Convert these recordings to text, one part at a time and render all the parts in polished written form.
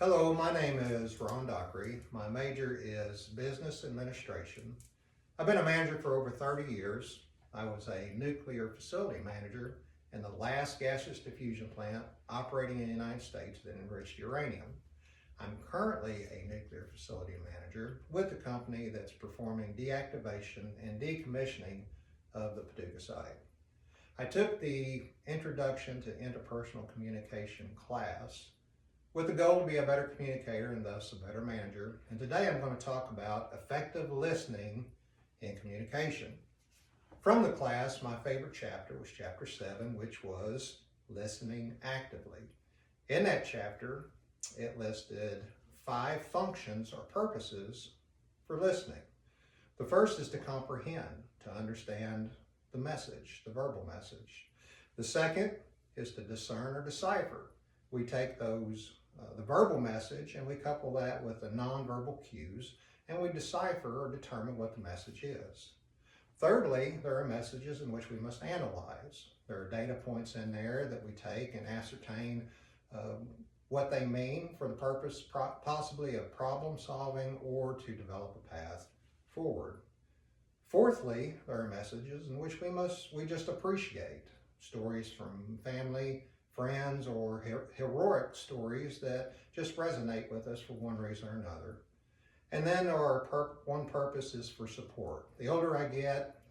Hello, my name is Ron Dockery. My major is business administration. I've been a manager for over 30 years. I was a nuclear facility manager in the last gaseous diffusion plant operating in the United States that enriched uranium. I'm currently a nuclear facility manager with a company that's performing deactivation and decommissioning of the Paducah site. I took the Introduction to Interpersonal Communication class with the goal to be a better communicator and thus a better manager. And today I'm going to talk about effective listening in communication. From the class, my favorite chapter was chapter 7, which was listening actively. In that chapter, it listed 5 functions or purposes for listening. The first is to comprehend, to understand the message, the verbal message. The second is to discern or decipher. We take the verbal message and we couple that with the nonverbal cues and we decipher or determine what the message is. Thirdly, there are messages in which we must analyze. There are data points in there that we take and ascertain what they mean for the purpose possibly of problem solving or to develop a path forward. Fourthly, there are messages in which we just appreciate stories from family, friends, or heroic stories that just resonate with us for one reason or another. And then one purpose is for support. The older I get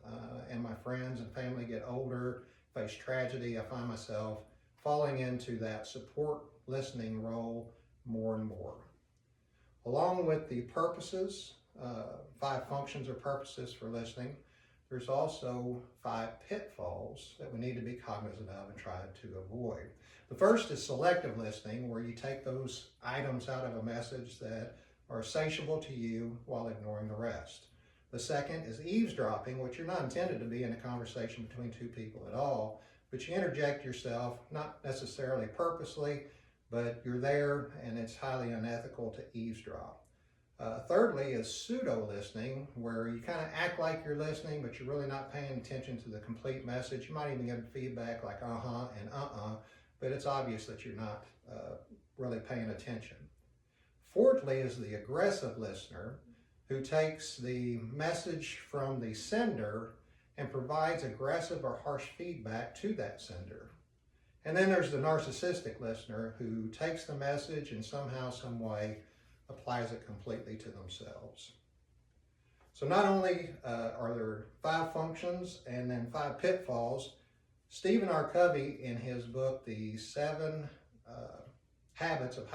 and my friends and family get older, face tragedy, I find myself falling into that support listening role more and more. Along with the purposes, 5 functions or purposes for listening, there's also 5 pitfalls that we need to be cognizant of and try to avoid. The first is selective listening, where you take those items out of a message that are satiable to you while ignoring the rest. The second is eavesdropping, which you're not intended to be in a conversation between 2 people at all, but you interject yourself, not necessarily purposely, but you're there and it's highly unethical to eavesdrop. Thirdly is pseudo-listening, where you kind of act like you're listening, but you're really not paying attention to the complete message. You might even get feedback like uh-huh and but it's obvious that you're not really paying attention. Fourthly is the aggressive listener, who takes the message from the sender and provides aggressive or harsh feedback to that sender. And then there's the narcissistic listener, who takes the message and somehow, some way, applies it completely to themselves. So not only are there 5 functions and then 5 pitfalls, Stephen R. Covey in his book, The 7 Habits of